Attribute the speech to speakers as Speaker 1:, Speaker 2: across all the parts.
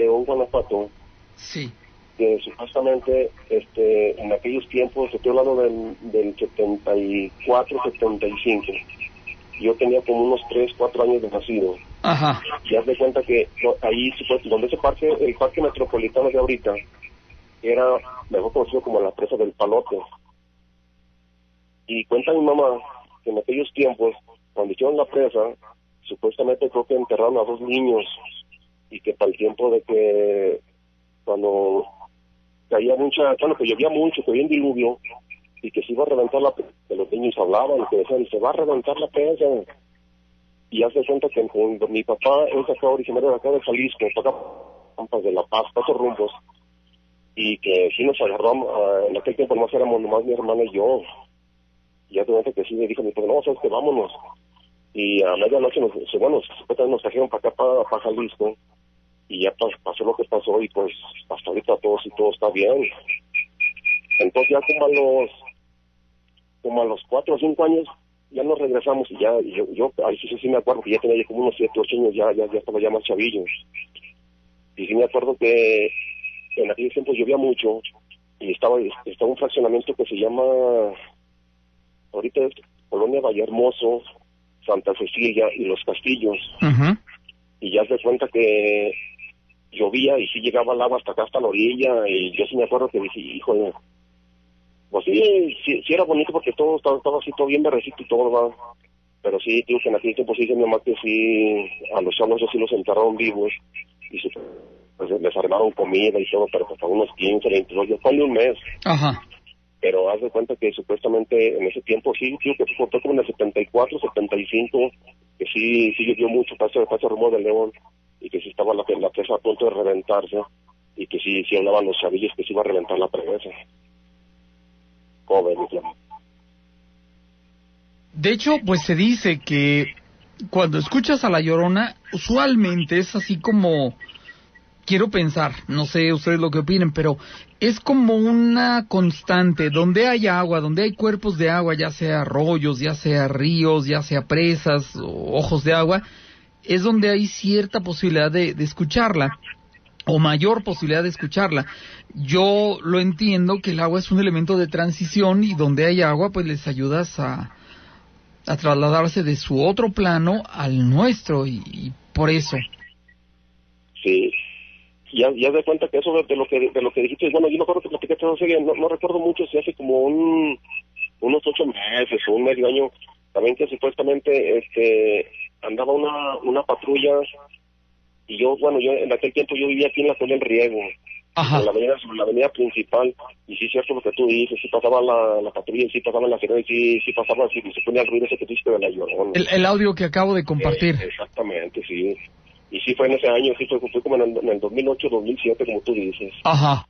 Speaker 1: León, Guanajuato,
Speaker 2: Sí.
Speaker 1: que supuestamente en aquellos tiempos, estoy hablando del 74, 75, yo tenía como unos 3, 4 años de nacido.
Speaker 2: Ajá.
Speaker 1: Y haz de cuenta que ahí, donde ese parque, el parque metropolitano de ahorita, era mejor conocido como la presa del Palote. Y cuenta mi mamá que en aquellos tiempos, cuando hicieron la presa, supuestamente creo que enterraron a 2 niños, y que para el tiempo de que cuando caía que llovía mucho, que había un diluvio, y que se iba a reventar la presa, que los niños hablaban, que decían, se va a reventar la presa. Y hace cuenta que mi papá es acá originario de acá de Jalisco, para acá, Pampas de La Paz, para esos rumbos, y que sí nos agarró, en aquel tiempo nomás éramos nomás mi hermana y yo. Y hace cuenta que sí me dijo mi papá, no, sabes que vámonos. Y a medianoche supuestamente nos trajeron para acá, para Jalisco, y ya pasó lo que pasó, y pues hasta ahorita todo está bien. Entonces ya como a los 4 o 5 años, ya nos regresamos, y yo ahí sí me acuerdo que ya tenía como unos 7 o 8 años, ya estaba ya más chavillo. Y sí me acuerdo que en aquellos tiempos llovía mucho, y estaba un fraccionamiento que se llama, ahorita es Colonia Vallehermoso, Santa Cecilia y Los Castillos.
Speaker 2: Uh-huh.
Speaker 1: Y ya se cuenta que llovía y sí llegaba el agua hasta acá, hasta la orilla, y yo sí me acuerdo que dije, híjole, pues sí era bonito porque todo estaba así, todo bien verdecito y todo, ¿verdad? Pero sí, digo que en aquel tiempo sí dice mi mamá que sí, a los chavos sí los enterraron vivos, y pues les armaron comida y todo, pero hasta unos 15, 22 días, ponle un mes.
Speaker 2: Ajá.
Speaker 1: Pero haz de cuenta que supuestamente en ese tiempo sí, digo que fue como en el 74, 75, que sí llovió mucho para ese rumor de León, y que sí estaba la presa a punto de reventarse, y que sí hablaban los chavillos que se iba a reventar la presa. Joven,
Speaker 2: De hecho, pues se dice que cuando escuchas a La Llorona, usualmente es así como, quiero pensar, no sé ustedes lo que opinen, pero es como una constante, donde hay agua, donde hay cuerpos de agua, ya sea arroyos, ya sea ríos, ya sea presas o ojos de agua, es donde hay cierta posibilidad de escucharla, o mayor posibilidad de escucharla. Yo lo entiendo que el agua es un elemento de transición, y donde hay agua, pues les ayudas a trasladarse de su otro plano al nuestro, y por eso.
Speaker 1: Sí, ya de cuenta que eso de lo que dijiste, bueno, yo me acuerdo que platicaste, no recuerdo mucho, si hace como unos 8 meses o un medio año, también que supuestamente andaba una patrulla, y yo en aquel tiempo yo vivía aquí en la Colonia El Riego,
Speaker 2: Ajá.
Speaker 1: sobre la avenida principal, y sí es cierto lo que tú dices, sí pasaba la patrulla, y sí pasaban las sirenas, y sí pasaba, sí, se ponía el ruido ese que tú dijiste de La Llorona.
Speaker 2: El audio que acabo de compartir.
Speaker 1: Exactamente, sí. Y sí fue en ese año, sí fue como en el 2008, 2007, como tú dices.
Speaker 2: Ajá.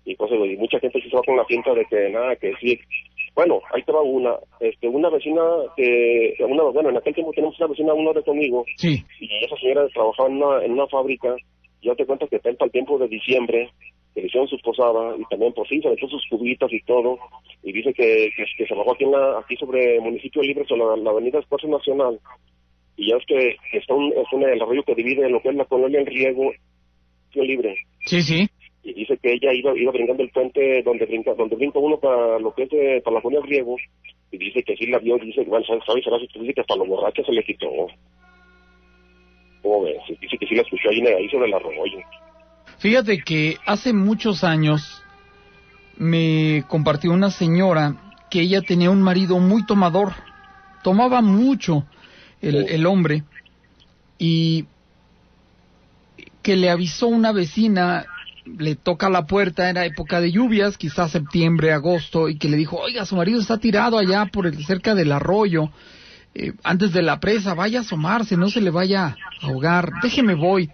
Speaker 1: Y cosas, y mucha gente sí se va con la pinta de que nada, que sí. Bueno, ahí te va una vecina bueno, en aquel tiempo tenemos una vecina, una de conmigo,
Speaker 2: Sí.
Speaker 1: y esa señora trabajaba en una fábrica. Ya te cuento que para el tiempo de diciembre, que le hicieron su posada, y también por sí se le echó sus cubitas y todo, y dice que se bajó aquí sobre Municipio Libre, sobre la avenida Esfuerzo Nacional, y ya es que está el arroyo que divide lo que es la Colonia El Riego, Libre.
Speaker 2: Sí, sí.
Speaker 1: Y dice que ella iba brincando el puente donde brinca uno para lo que es para la Colonia El Riego, y dice que sí la vio, y dice, bueno, ¿sabes? Dice que hasta los borrachos se le quitó. ¿Cómo ves? Dice que sí la escuchó ahí sobre el arroyo.
Speaker 2: Fíjate que hace muchos años me compartió una señora que ella tenía un marido muy tomador, tomaba mucho el hombre, y que le avisó una vecina, le toca la puerta, era época de lluvias, quizás septiembre, agosto, y que le dijo, oiga, su marido está tirado allá cerca del arroyo, antes de la presa, vaya a asomarse, no se le vaya a ahogar, déjeme voy.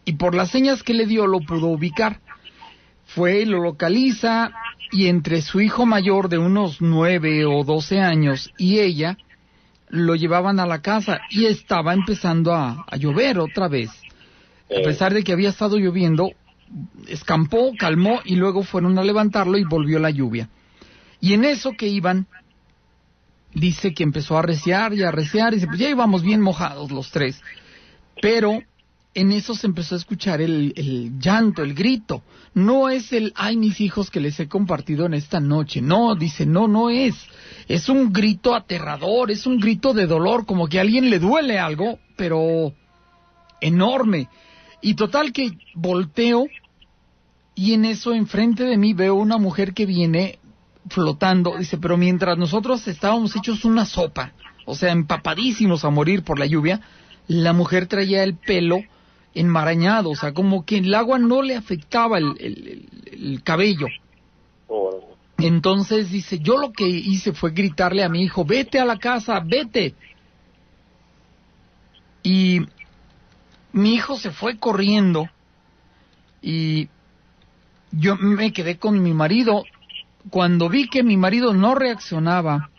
Speaker 2: Y por las señas que le dio lo pudo ubicar. Fue, lo localiza, y entre su hijo mayor de unos 9 o 12 años y ella, lo llevaban a la casa, y estaba empezando a llover otra vez. A pesar de que había estado lloviendo, escampó, calmó, y luego fueron a levantarlo y volvió la lluvia. Y en eso que iban, dice que empezó a arreciar y a arreciar, y dice, pues ya íbamos bien mojados los tres. Pero en eso se empezó a escuchar el llanto, el grito. No es el, ay, mis hijos que les he compartido en esta noche. No, dice, no es. Es un grito aterrador, es un grito de dolor, como que a alguien le duele algo, pero enorme. Y total que volteo, y en eso enfrente de mí veo una mujer que viene flotando. Dice, pero mientras nosotros estábamos hechos una sopa, o sea, empapadísimos a morir por la lluvia, la mujer traía el pelo enmarañado, o sea, como que el agua no le afectaba el cabello. Entonces dice, yo lo que hice fue gritarle a mi hijo, vete a la casa, vete. Y mi hijo se fue corriendo y yo me quedé con mi marido. Cuando vi que mi marido no reaccionaba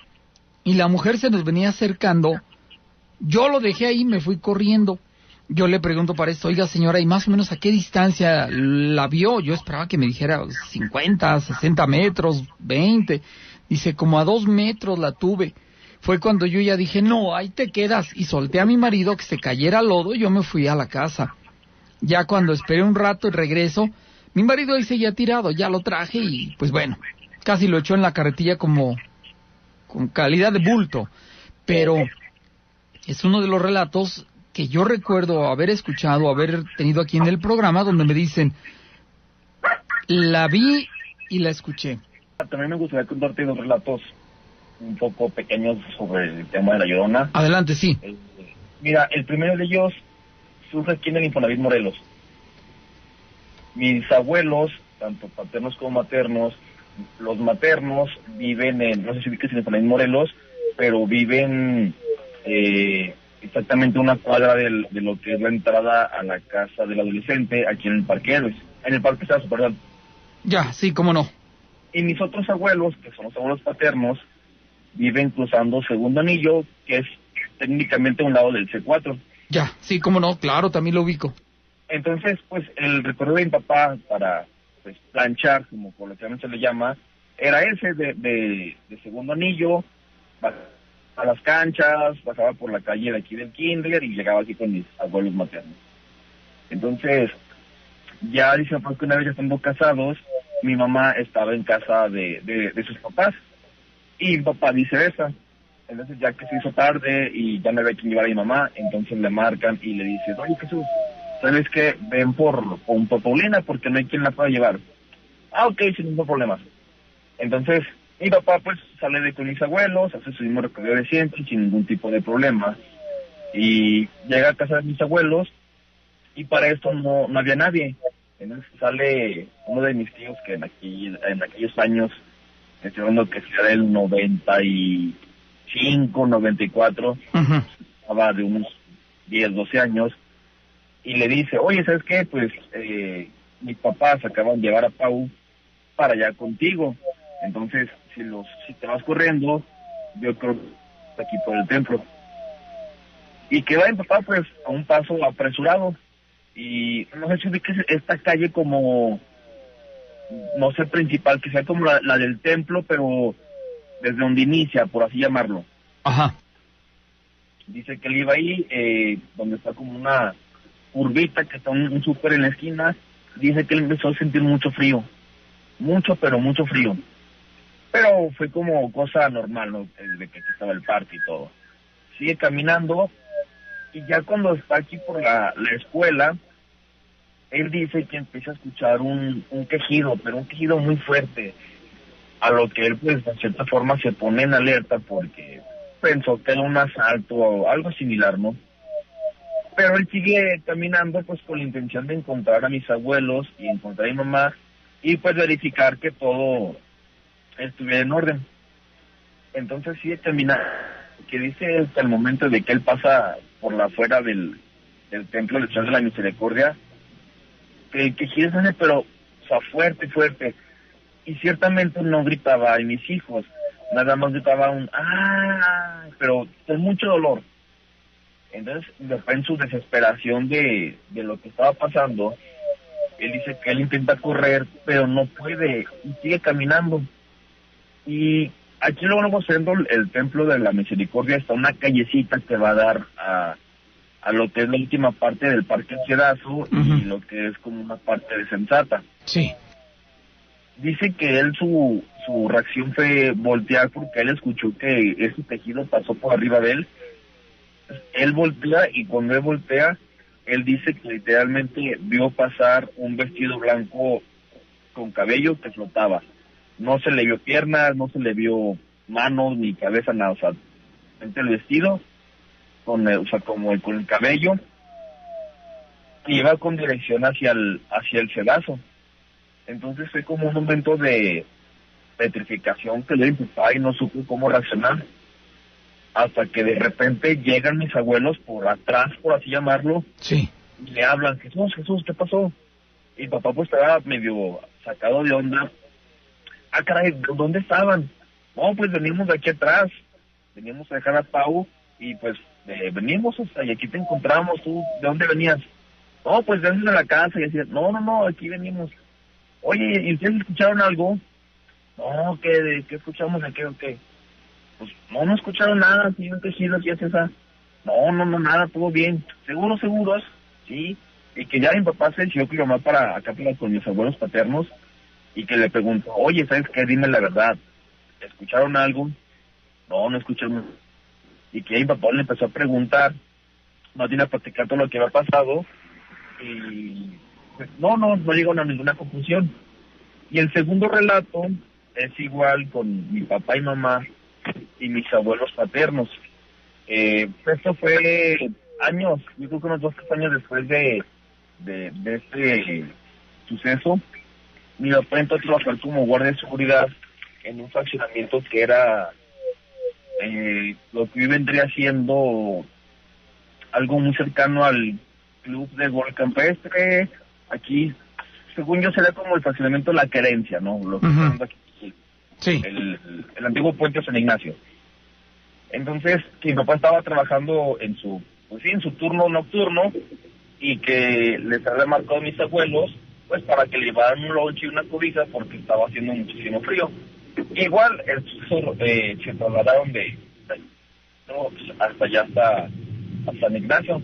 Speaker 2: y la mujer se nos venía acercando, yo lo dejé ahí y me fui corriendo. Yo le pregunto para esto, oiga señora, ¿y más o menos a qué distancia la vio? Yo esperaba que me dijera 50, 60 metros, 20. Dice, como a 2 metros la tuve. Fue cuando yo ya dije, no, ahí te quedas. Y solté a mi marido que se cayera al lodo y yo me fui a la casa. Ya cuando esperé un rato y regreso, mi marido ahí seguía tirado, ya lo traje y pues bueno, casi lo echó en la carretilla como con calidad de bulto. Pero es uno de los relatos que yo recuerdo haber escuchado, haber tenido aquí en el programa, donde me dicen, la vi y la escuché.
Speaker 3: También me gustaría contarte 2 relatos un poco pequeños sobre el tema de La Llorona.
Speaker 2: Adelante, sí.
Speaker 3: Mira, el primero de ellos surge aquí en el Infonavit Morelos. Mis abuelos, tanto paternos como maternos, los maternos viven en, no sé si ubicas en el Infonavit Morelos, pero viven exactamente una cuadra de lo que es la entrada a la casa del adolescente, aquí en el Parque Héroes, en el Parque Estados, perdón.
Speaker 2: Ya, sí, cómo no.
Speaker 3: Y mis otros abuelos, que son los abuelos paternos, viven cruzando Segundo Anillo, que es técnicamente un lado del C4.
Speaker 2: Ya, sí, cómo no, claro, también lo ubico.
Speaker 3: Entonces, pues, el recorrido de mi papá para, pues, planchar, como coloquialmente se le llama, era ese de Segundo Anillo, a las canchas, pasaba por la calle de aquí del Kinder y llegaba aquí con mis abuelos maternos. Entonces, ya dice papá que una vez ya estando casados, mi mamá estaba en casa de sus papás y mi papá viceversa. Entonces, ya que se hizo tarde y ya no había quien llevar a mi mamá, entonces le marcan y le dicen, oye Jesús, ¿sabes qué? Ven por Paulina porque no hay quien la pueda llevar. Ah, ok, sin ningún problema. Entonces, mi papá pues sale de con mis abuelos, hace su mismo recorrido de siempre, sin ningún tipo de problema. Y llega a casa de mis abuelos y para esto no había nadie. Entonces sale uno de mis tíos que en aquellos años, estoy hablando que sería del 95, 94, estaba de unos 10, 12 años, y le dice, oye, ¿sabes qué? Pues mis papás acaban de llevar a Pau para allá contigo. Entonces, si te vas corriendo, yo creo que aquí por el templo. Y que va mi papá, pues, a un paso apresurado. Y no sé si ubiques esta calle como, no sé, principal, que sea como la del templo, pero desde donde inicia, por así llamarlo.
Speaker 2: Ajá.
Speaker 3: Dice que él iba ahí, donde está como una curvita, que está un súper en la esquina. Dice que él empezó a sentir mucho frío. Mucho, pero mucho frío. Pero fue como cosa normal, ¿no? Desde que aquí estaba el parque y todo. Sigue caminando y ya cuando está aquí por la escuela, él dice que empieza a escuchar un quejido, pero un quejido muy fuerte, a lo que él pues de cierta forma se pone en alerta porque pensó que era un asalto o algo similar, ¿no? Pero él sigue caminando pues con la intención de encontrar a mis abuelos y encontrar a mi mamá y pues verificar que todo estuviera en orden. Entonces sigue caminando, que dice hasta el momento de que él pasa por la afuera del templo del Señor de la Misericordia, que gira ese, pero o sea, fuerte, y ciertamente no gritaba a mis hijos, nada más gritaba un pero con mucho dolor. Entonces después en su desesperación de lo que estaba pasando, él dice que él intenta correr pero no puede y sigue caminando. Y aquí luego siendo el templo de la Misericordia está una callecita que va a dar a lo que es la última parte del Parque Cedazo y lo que es como una parte de Sensata.
Speaker 2: Sí.
Speaker 3: Dice que él su reacción fue voltear porque él escuchó que ese tejido pasó por arriba de él. Él voltea y cuando él voltea, él dice que literalmente vio pasar un vestido blanco con cabello que flotaba. No se le vio piernas, no se le vio manos ni cabeza, nada. O sea, el vestido con el cabello y iba con dirección hacia el Cedazo. Entonces fue como un momento de petrificación que le dio y no supe cómo reaccionar, hasta que de repente llegan mis abuelos por atrás, por así llamarlo,
Speaker 2: sí,
Speaker 3: y le hablan: Jesús, ¿qué pasó? Y papá pues estaba medio sacado de onda. Ah, caray, ¿dónde estaban? No, pues venimos de aquí atrás, venimos a dejar a Pau y pues venimos, o sea, y aquí te encontramos. ¿Tú de dónde venías? No, pues venimos de la casa. Y decía, no, aquí venimos. Oye, ¿y ustedes escucharon algo? No, ¿qué escuchamos de qué o qué? Pues no escucharon nada, así un tejido, así es esa. No, nada, todo bien. ¿Seguros? Sí. Y que ya mi papá se decidió que llamar para acá con mis abuelos paternos y que le preguntó: oye, ¿sabes qué? Dime la verdad. ¿Escucharon algo? No escucharon. Y que mi papá le empezó a preguntar, no tiene a platicar todo lo que había pasado y pues, no llegaron a ninguna conclusión. Y el segundo relato es igual con mi papá y mamá y mis abuelos paternos. Esto fue años, yo creo que unos 2 años después de este suceso. Mi papá entró a trabajar como guardia de seguridad en un fraccionamiento que era lo que hoy vendría siendo algo muy cercano al club de golf campestre. Aquí, según yo, sería como el fraccionamiento de La Querencia, ¿no? Lo que está aquí,
Speaker 2: sí.
Speaker 3: El antiguo puente San Ignacio. Entonces, que mi papá estaba trabajando en su turno nocturno y que les había marcado a mis abuelos, pues para que le llevaran un lonche y una cobija porque estaba haciendo muchísimo frío. Igual, se trasladaron hasta allá, hasta San Ignacio.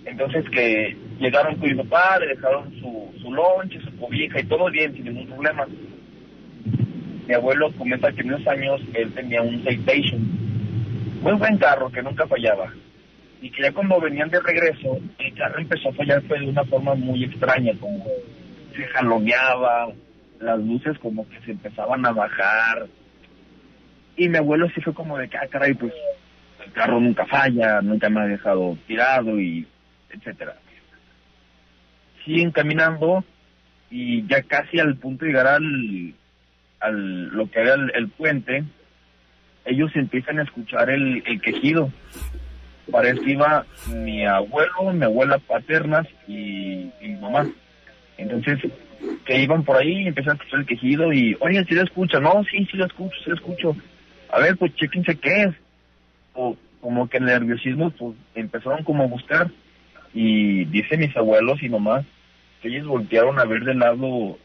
Speaker 3: Entonces que llegaron con mi papá, le dejaron su lonche, su cobija y todo bien, sin ningún problema. Mi abuelo comenta que en esos años él tenía un Citation, muy buen carro que nunca fallaba, y que ya cuando venían de regreso el carro empezó a fallar de una forma muy extraña, como se jaloneaba, las luces como que se empezaban a bajar, y mi abuelo sí fue como de que, caray, pues el carro nunca falla, nunca me ha dejado tirado, y etcétera. Siguen caminando y ya casi al punto de llegar al lo que era el puente, ellos empiezan a escuchar el quejido. Parece que iba mi abuelo, mi abuela paternas y mi mamá. Entonces, que iban por ahí y empiezan a escuchar el quejido y, oye, ¿sí lo escuchan? No, sí lo escucho. A ver, pues chéquense qué es. O como que el nerviosismo, pues empezaron como a buscar. Y dice mis abuelos y mamá que ellos voltearon a ver del lado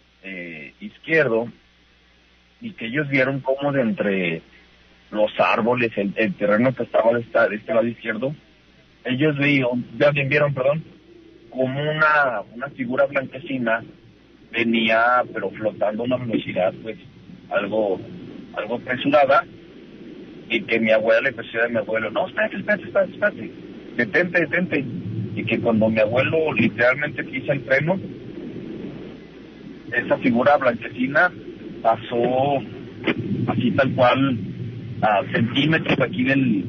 Speaker 3: izquierdo y que ellos vieron como de entre los árboles, el terreno que estaba de este lado izquierdo, ellos vieron, como una figura blanquecina venía, pero flotando a una velocidad, pues, algo apresurada, y que mi abuela le empezó a decir a mi abuelo: no, espérate, detente, y que cuando mi abuelo literalmente pisa el freno, esa figura blanquecina pasó así tal cual a centímetros aquí del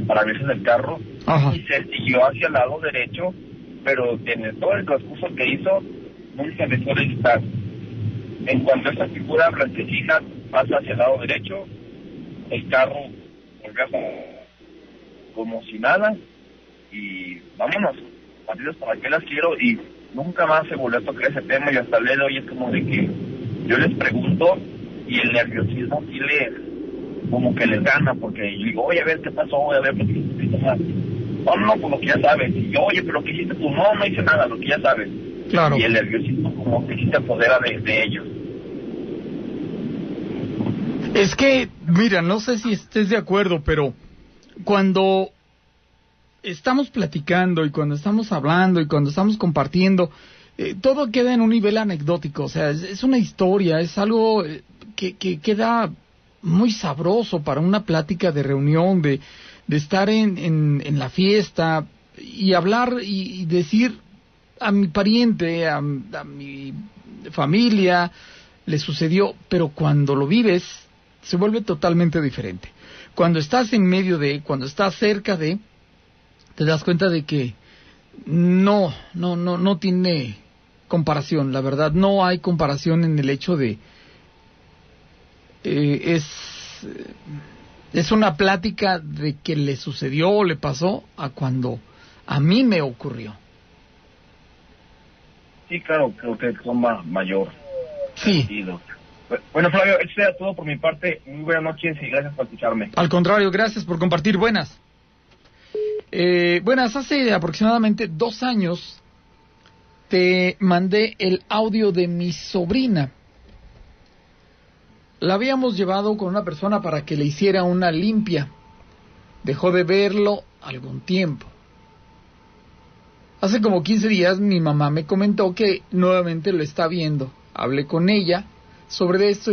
Speaker 3: parabrisas del carro. Ajá. Y se siguió hacia el lado derecho, pero en todo el transcurso que hizo nunca dejó de estar. En cuanto esa figura blanquecina pasa hacia el lado derecho, el carro volvió como si nada y vámonos, partidos para qué las quiero, y nunca más se volvió a tocar ese tema. Y hasta el día de hoy es como de que yo les pregunto y el nerviosismo sí como que les gana, porque yo digo: oye, a ver qué pasó, a ver qué hiciste. No, pues lo que ya sabes. Y yo: oye, pero ¿qué hiciste tú? No hice nada, lo que ya sabes.
Speaker 2: Claro.
Speaker 3: Y el nerviosismo como que sí se apodera de ellos.
Speaker 2: Es que, mira, no sé si estés de acuerdo, pero cuando estamos platicando y cuando estamos hablando y cuando estamos compartiendo, todo queda en un nivel anecdótico, o sea, es una historia, es algo que queda muy sabroso para una plática de reunión, de estar en la fiesta y hablar y decir a mi pariente, a mi familia, le sucedió, pero cuando lo vives se vuelve totalmente diferente. Cuando estás en medio de, cuando estás cerca de, te das cuenta de que no tiene comparación, la verdad, no hay comparación en el hecho de es una plática de que le sucedió o le pasó a cuando a mí me ocurrió.
Speaker 3: Sí, claro, creo que toma mayor
Speaker 2: sí
Speaker 3: sentido. Bueno, Flavio, eso era todo por mi parte. Muy buenas noches y gracias por escucharme.
Speaker 2: Al contrario, gracias por compartir. Buenas. Buenas, hace aproximadamente 2 años te mandé el audio de mi sobrina. La habíamos llevado con una persona para que le hiciera una limpia. Dejó de verlo algún tiempo. Hace como 15 días mi mamá me comentó que nuevamente lo está viendo. Hablé con ella sobre esto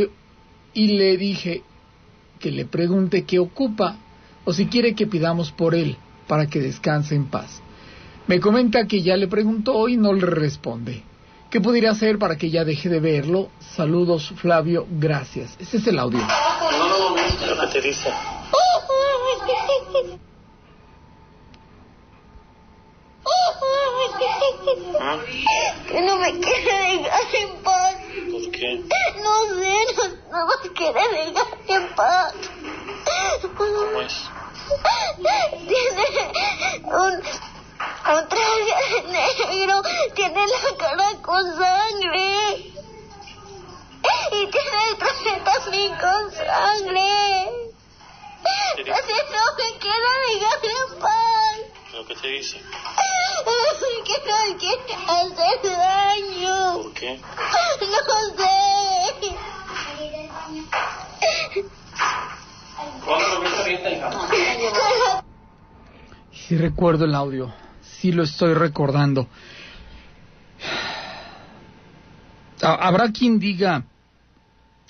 Speaker 2: y le dije que le pregunte qué ocupa o si quiere que pidamos por él para que descanse en paz. Me comenta que ya le preguntó y no le responde. ¿Qué pudiera hacer para que ya deje de verlo? Saludos, Flavio, gracias. Ese es el audio.
Speaker 4: No, lo que te dice.
Speaker 5: Que no me quiere dejar en paz.
Speaker 4: ¿Por qué?
Speaker 5: No sé, no me quiere dejar en paz.
Speaker 4: ¿Cómo es?
Speaker 5: Tiene un traje negro, tiene la cara con sangre y tiene el traje también con sangre. Así no me quiere dejar en paz.
Speaker 4: ¿Pero qué te dice?
Speaker 5: Que no quiere hacer daño.
Speaker 4: ¿Por qué?
Speaker 5: No sé.
Speaker 4: ¿Cuándo lo viste ahorita, hija?
Speaker 2: Sí recuerdo el audio, sí lo estoy recordando. Habrá quien diga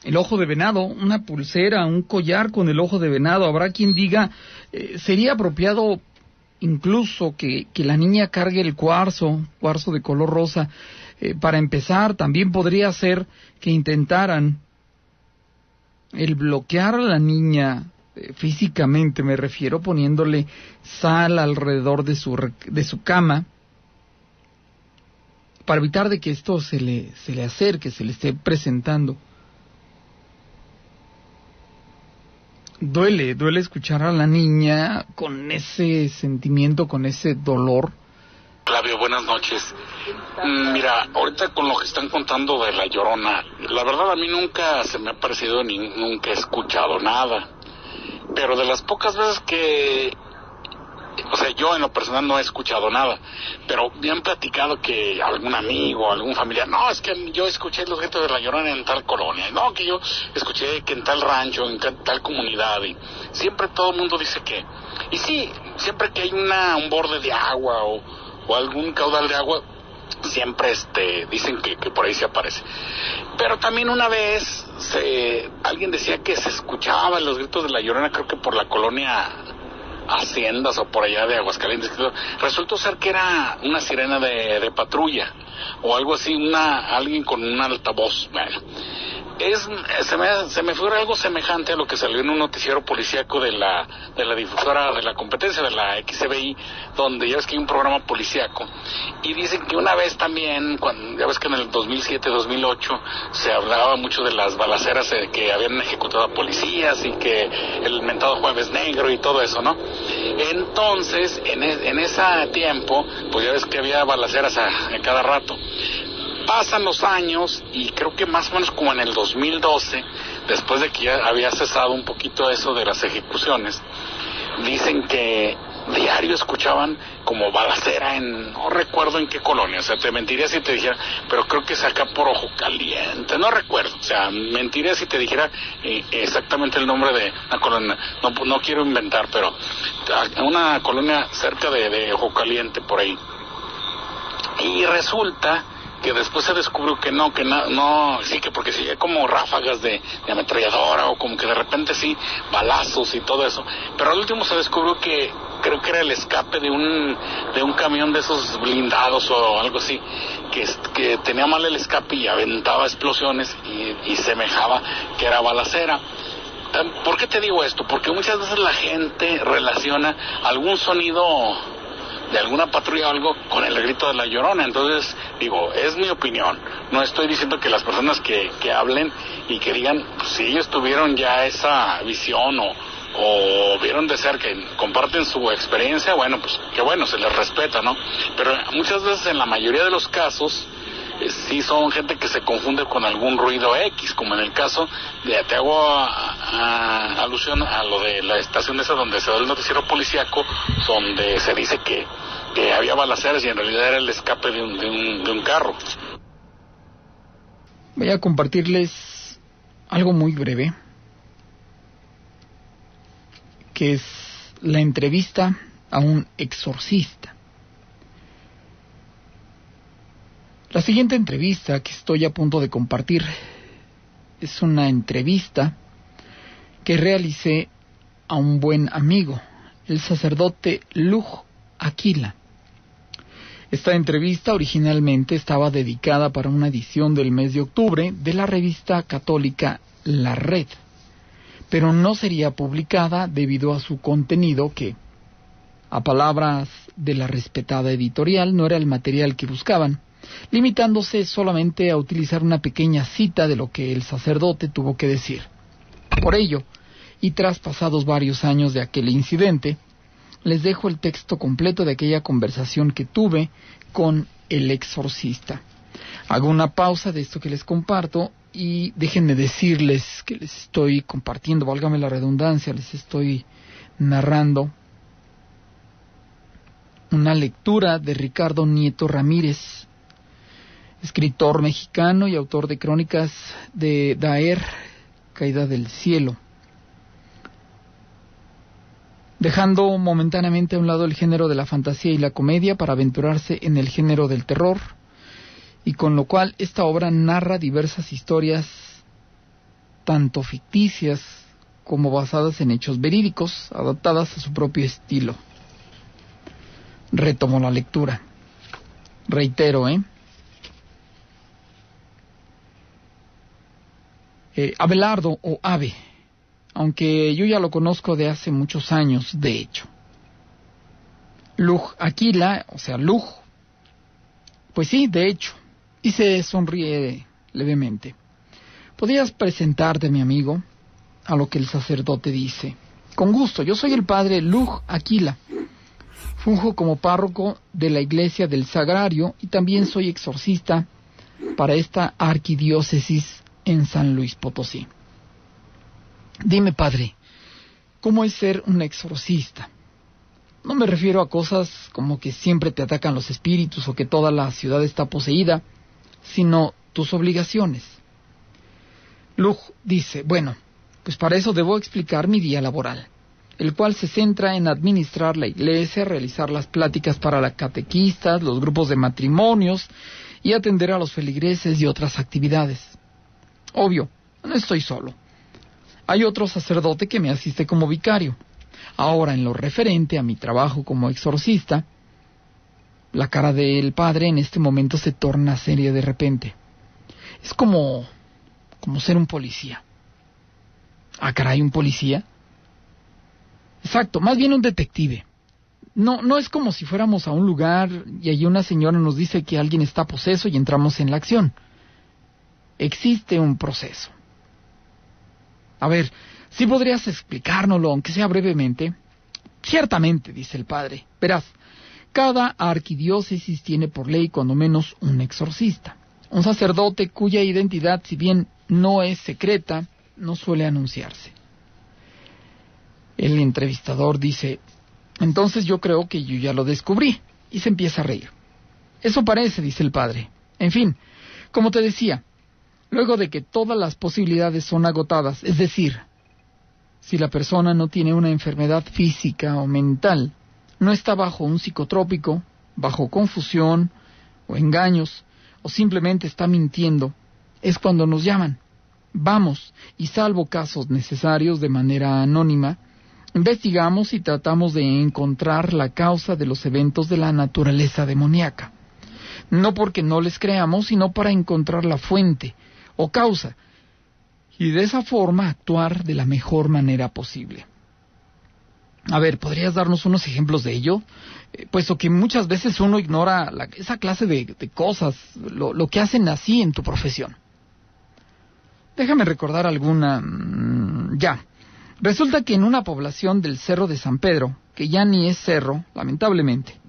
Speaker 2: el ojo de venado, una pulsera, un collar con el ojo de venado. Habrá quien diga sería apropiado incluso que la niña cargue el cuarzo de color rosa. Para empezar, también podría ser que intentaran el bloquear a la niña físicamente, me refiero, poniéndole sal alrededor de su cama para evitar de que esto se le acerque, se le esté presentando. Duele escuchar a la niña con ese sentimiento, con ese dolor.
Speaker 6: Flavio, buenas noches. Mira, ahorita con lo que están contando de La Llorona, la verdad a mí nunca se me ha parecido ni nunca he escuchado nada. Pero de las pocas veces que, o sea, yo en lo personal no he escuchado nada, pero me han platicado que algún amigo, algún familiar, no, es que yo escuché los gritos de La Llorona en tal colonia, no, que yo escuché que en tal rancho, en tal comunidad, y siempre todo el mundo dice que, y sí, siempre que hay un borde de agua o algún caudal de agua, siempre dicen que por ahí se aparece. Pero también una vez alguien decía que se escuchaban los gritos de La Llorona, creo que por la colonia Haciendas o por allá de Aguascalientes. Resultó ser que era una sirena de patrulla o algo así, alguien con un altavoz. Bueno, se me figura algo semejante a lo que salió en un noticiero policíaco de la difusora de la competencia de la XCBI, donde ya ves que hay un programa policíaco, y dicen que una vez también, ya ves que en el 2007-2008 se hablaba mucho de las balaceras que habían ejecutado a policías y que el mentado Jueves Negro y todo eso, ¿no? Entonces, en ese tiempo, pues ya ves que había balaceras a cada rato. Pasan los años y creo que más o menos como en el 2012, después de que ya había cesado un poquito eso de las ejecuciones, dicen que diario escuchaban como balacera no recuerdo en qué colonia, o sea, te mentiría si te dijera, pero creo que es acá por Ojo Caliente, no recuerdo, o sea, mentiría si te dijera exactamente el nombre de la colonia, no quiero inventar, pero una colonia cerca de Ojo Caliente, por ahí. Y resulta que después se descubrió que no, sí, que porque sí, como ráfagas de ametralladora, o como que de repente sí, balazos y todo eso, pero al último se descubrió que creo que era el escape de un camión de esos blindados o algo así, que tenía mal el escape y aventaba explosiones y semejaba que era balacera. ¿Por qué te digo esto? Porque muchas veces la gente relaciona algún sonido de alguna patrulla o algo con el grito de la Llorona. Entonces, digo, es mi opinión. No estoy diciendo que las personas que hablen y que digan, pues, si ellos tuvieron ya esa visión o vieron de cerca y comparten su experiencia, bueno, pues qué bueno, se les respeta, ¿no? Pero muchas veces, en la mayoría de los casos, sí son gente que se confunde con algún ruido X, como en el caso de, te hago alusión a lo de la estación esa donde se da el noticiero policíaco, donde se dice que había balaceras y en realidad era el escape de un carro.
Speaker 2: Voy a compartirles algo muy breve, que es la entrevista a un exorcista. La siguiente entrevista que estoy a punto de compartir es una entrevista que realicé a un buen amigo, el sacerdote Luj Aquila. Esta entrevista originalmente estaba dedicada para una edición del mes de octubre de la revista católica La Red, pero no sería publicada debido a su contenido que, a palabras de la respetada editorial, no era el material que buscaban, limitándose solamente a utilizar una pequeña cita de lo que el sacerdote tuvo que decir. Por ello, y tras pasados varios años de aquel incidente, les dejo el texto completo de aquella conversación que tuve con el exorcista. Hago una pausa de esto que les comparto y déjenme decirles que les estoy compartiendo, válgame la redundancia, les estoy narrando una lectura de Ricardo Nieto Ramírez, escritor mexicano y autor de crónicas de Daer, Caída del Cielo. Dejando momentáneamente a un lado el género de la fantasía y la comedia para aventurarse en el género del terror, y con lo cual esta obra narra diversas historias, tanto ficticias como basadas en hechos verídicos, adaptadas a su propio estilo. Retomo la lectura. Reitero, Abelardo o Ave, aunque yo ya lo conozco de hace muchos años, de hecho. Luj Aquila, o sea, Luj, pues sí, de hecho, y se sonríe levemente. ¿Podrías presentarte, mi amigo? A lo que el sacerdote dice. Con gusto, yo soy el padre Luj Aquila. Funjo como párroco de la iglesia del Sagrario y también soy exorcista para esta arquidiócesis en San Luis Potosí. Dime, padre, ¿cómo es ser un exorcista? No me refiero a cosas como que siempre te atacan los espíritus o que toda la ciudad está poseída, sino tus obligaciones. Luj dice, bueno, pues para eso debo explicar mi día laboral, el cual se centra en administrar la iglesia, realizar las pláticas para las catequistas, los grupos de matrimonios y atender a los feligreses y otras actividades. Obvio, no estoy solo. Hay otro sacerdote que me asiste como vicario. Ahora, en lo referente a mi trabajo como exorcista, la cara del padre en este momento se torna seria de repente. Es como ser un policía. Ah, caray, ¿un policía? Exacto, más bien un detective. No es como si fuéramos a un lugar y allí una señora nos dice que alguien está poseso y entramos en la acción. Existe un proceso. A ver, ¿sí podrías explicárnoslo, aunque sea brevemente? Ciertamente, dice el padre. Verás, cada arquidiócesis tiene por ley cuando menos un exorcista, un sacerdote cuya identidad, si bien no es secreta, no suele anunciarse. El entrevistador dice, Entonces yo creo que yo ya lo descubrí. Y se empieza a reír. Eso parece, dice el padre. En fin, como te decía, luego de que todas las posibilidades son agotadas, es decir, si la persona no tiene una enfermedad física o mental, no está bajo un psicotrópico, bajo confusión o engaños, o simplemente está mintiendo, es cuando nos llaman. Vamos, y salvo casos necesarios de manera anónima, investigamos y tratamos de encontrar la causa de los eventos de la naturaleza demoníaca. No porque no les creamos, sino para encontrar la fuente o causa, y de esa forma actuar de la mejor manera posible. A ver, ¿podrías darnos unos ejemplos de ello? Puesto que muchas veces uno ignora esa clase de cosas, lo que hacen así en tu profesión. Déjame recordar alguna. Resulta que en una población del Cerro de San Pedro, que ya ni es cerro, lamentablemente,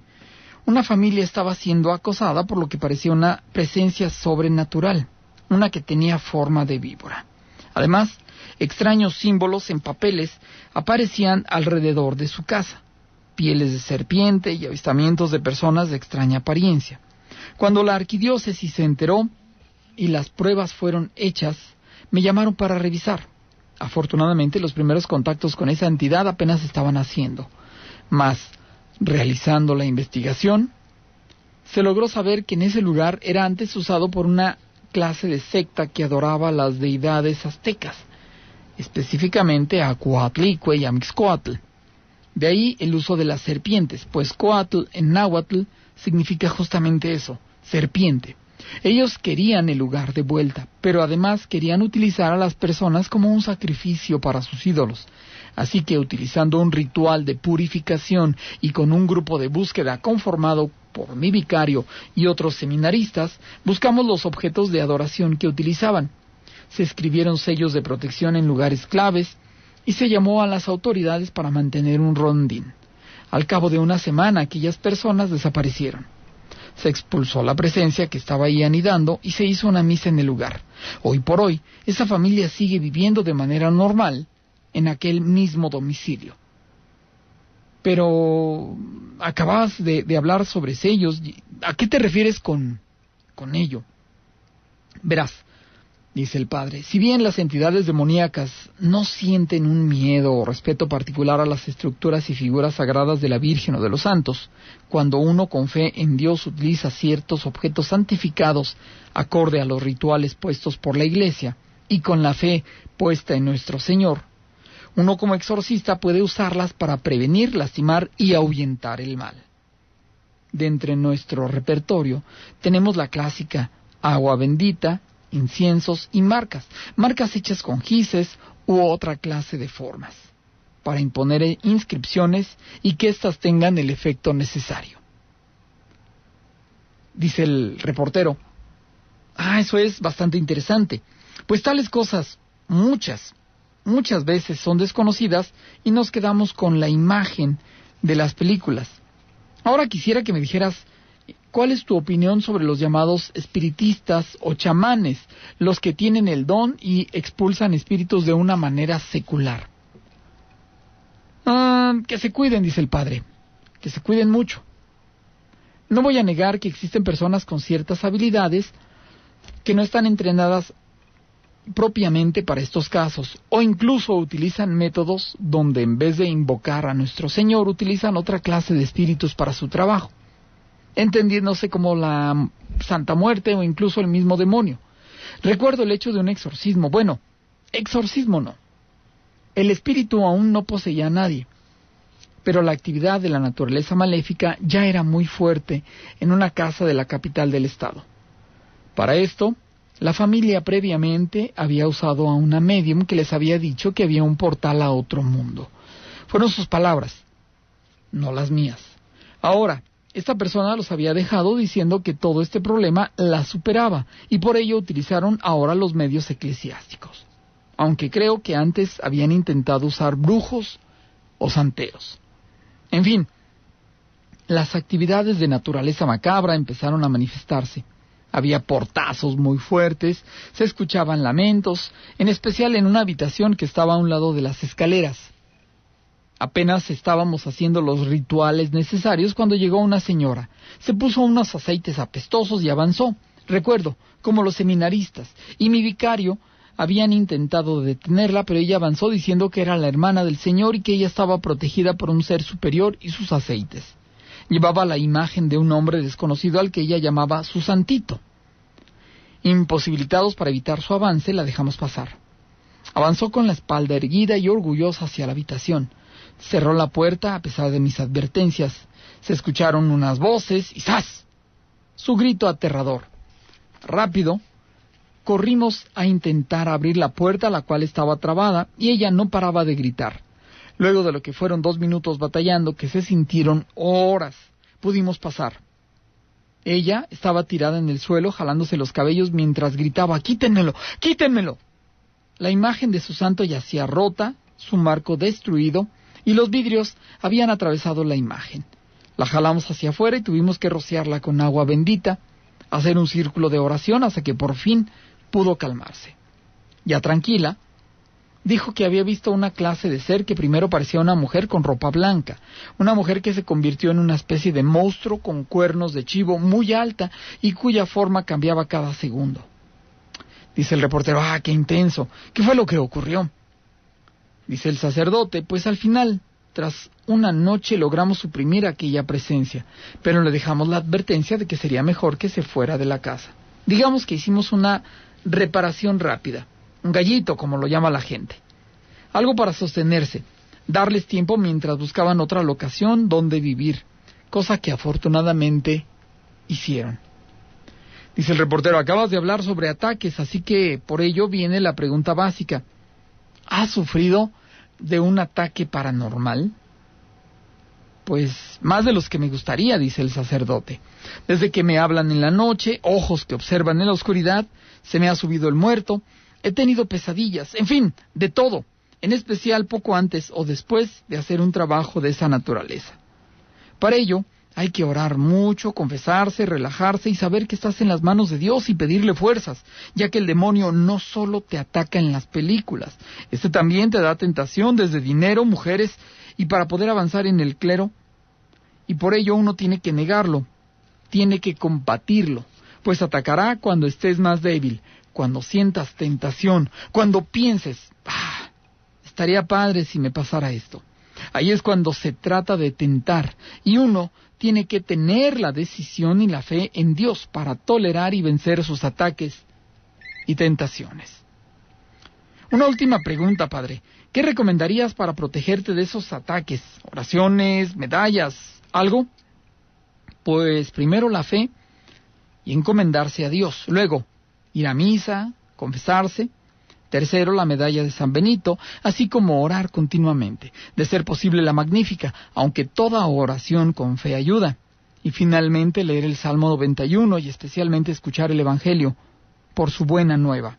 Speaker 2: una familia estaba siendo acosada por lo que parecía una presencia sobrenatural, una que tenía forma de víbora. Además, extraños símbolos en papeles aparecían alrededor de su casa, pieles de serpiente y avistamientos de personas de extraña apariencia. Cuando la arquidiócesis se enteró y las pruebas fueron hechas, me llamaron para revisar. Afortunadamente, los primeros contactos con esa entidad apenas estaban haciendo. Mas, realizando la investigación, se logró saber que en ese lugar era antes usado por una clase de secta que adoraba a las deidades aztecas, específicamente a Coatlicue y a Mixcoatl. De ahí el uso de las serpientes, pues Coatl en náhuatl significa justamente eso, serpiente. Ellos querían el lugar de vuelta, pero además querían utilizar a las personas como un sacrificio para sus ídolos. Así que utilizando un ritual de purificación y con un grupo de búsqueda conformado por mi vicario y otros seminaristas, buscamos los objetos de adoración que utilizaban. Se escribieron sellos de protección en lugares claves y se llamó a las autoridades para mantener un rondín. Al cabo de una semana, aquellas personas desaparecieron. Se expulsó la presencia que estaba ahí anidando y se hizo una misa en el lugar. Hoy por hoy, esa familia sigue viviendo de manera normal en aquel mismo domicilio. Pero acabas de hablar sobre sellos. ¿A qué te refieres con ello? Verás, dice el padre, si bien las entidades demoníacas no sienten un miedo o respeto particular a las estructuras y figuras sagradas de la Virgen o de los santos, cuando uno con fe en Dios utiliza ciertos objetos santificados acorde a los rituales puestos por la Iglesia y con la fe puesta en nuestro Señor, uno como exorcista puede usarlas para prevenir, lastimar y ahuyentar el mal. De entre nuestro repertorio tenemos la clásica agua bendita, inciensos y marcas hechas con gises u otra clase de formas, para imponer inscripciones y que éstas tengan el efecto necesario. Dice el reportero, eso es bastante interesante, pues tales cosas, muchas veces son desconocidas y nos quedamos con la imagen de las películas. Ahora quisiera que me dijeras, ¿cuál es tu opinión sobre los llamados espiritistas o chamanes, los que tienen el don y expulsan espíritus de una manera secular? Que se cuiden, dice el padre, que se cuiden mucho. No voy a negar que existen personas con ciertas habilidades que no están entrenadas propiamente para estos casos, o incluso utilizan métodos donde en vez de invocar a nuestro Señor, utilizan otra clase de espíritus para su trabajo, entendiéndose como la Santa Muerte o incluso el mismo demonio. Recuerdo el hecho de un exorcismo. Bueno, exorcismo no. El espíritu aún no poseía a nadie, pero la actividad de la naturaleza maléfica ya era muy fuerte en una casa de la capital del estado. Para esto, la familia previamente había usado a una médium que les había dicho que había un portal a otro mundo. Fueron sus palabras, no las mías. Ahora, esta persona los había dejado diciendo que todo este problema la superaba y por ello utilizaron ahora los medios eclesiásticos. Aunque creo que antes habían intentado usar brujos o santeros. En fin, las actividades de naturaleza macabra empezaron a manifestarse. Había portazos muy fuertes, se escuchaban lamentos, en especial en una habitación que estaba a un lado de las escaleras. Apenas estábamos haciendo los rituales necesarios cuando llegó una señora. Se puso unos aceites apestosos y avanzó. Recuerdo, como los seminaristas y mi vicario habían intentado detenerla, pero ella avanzó diciendo que era la hermana del Señor y que ella estaba protegida por un ser superior y sus aceites. Llevaba la imagen de un hombre desconocido al que ella llamaba su santito. Imposibilitados para evitar su avance, la dejamos pasar. Avanzó con la espalda erguida y orgullosa hacia la habitación. Cerró la puerta a pesar de mis advertencias. Se escucharon unas voces y ¡zas! Su grito aterrador. Rápido, corrimos a intentar abrir la puerta, la cual estaba trabada, y ella no paraba de gritar. Luego de lo que fueron 2 minutos batallando, que se sintieron horas, pudimos pasar. Ella estaba tirada en el suelo, jalándose los cabellos mientras gritaba: ¡Quítenmelo! ¡Quítenmelo! La imagen de su santo yacía rota, su marco destruido, y los vidrios habían atravesado la imagen. La jalamos hacia afuera y tuvimos que rociarla con agua bendita, hacer un círculo de oración hasta que por fin pudo calmarse. Ya tranquila, dijo que había visto una clase de ser que primero parecía una mujer con ropa blanca, una mujer que se convirtió en una especie de monstruo con cuernos de chivo muy alta y cuya forma cambiaba cada segundo. Dice el reportero: ¡ah, qué intenso! ¿Qué fue lo que ocurrió? Dice el sacerdote: pues al final, tras una noche logramos suprimir aquella presencia, pero le dejamos la advertencia de que sería mejor que se fuera de la casa. Digamos que hicimos una reparación rápida, un gallito como lo llama la gente. Algo para sostenerse, darles tiempo mientras buscaban otra locación donde vivir, cosa que afortunadamente hicieron. Dice el reportero: acabas de hablar sobre ataques, así que por ello viene la pregunta básica. ¿Has sufrido de un ataque paranormal? Pues más de los que me gustaría, dice el sacerdote. Desde que me hablan en la noche, ojos que observan en la oscuridad, se me ha subido el muerto, he tenido pesadillas, en fin, de todo, en especial poco antes o después de hacer un trabajo de esa naturaleza. Para ello, hay que orar mucho, confesarse, relajarse y saber que estás en las manos de Dios y pedirle fuerzas, ya que el demonio no solo te ataca en las películas, también te da tentación desde dinero, mujeres y para poder avanzar en el clero. Y por ello uno tiene que negarlo, tiene que combatirlo, pues atacará cuando estés más débil, cuando sientas tentación, cuando pienses: estaría padre si me pasara esto. Ahí es cuando se trata de tentar, y uno tiene que tener la decisión y la fe en Dios para tolerar y vencer sus ataques y tentaciones. Una última pregunta, padre. ¿Qué recomendarías para protegerte de esos ataques? ¿Oraciones, medallas, algo? Pues primero la fe y encomendarse a Dios. Luego, ir a misa, confesarse. Tercero, la medalla de San Benito, así como orar continuamente. De ser posible, la Magnífica, aunque toda oración con fe ayuda. Y finalmente, leer el Salmo 91 y especialmente escuchar el Evangelio por su buena nueva.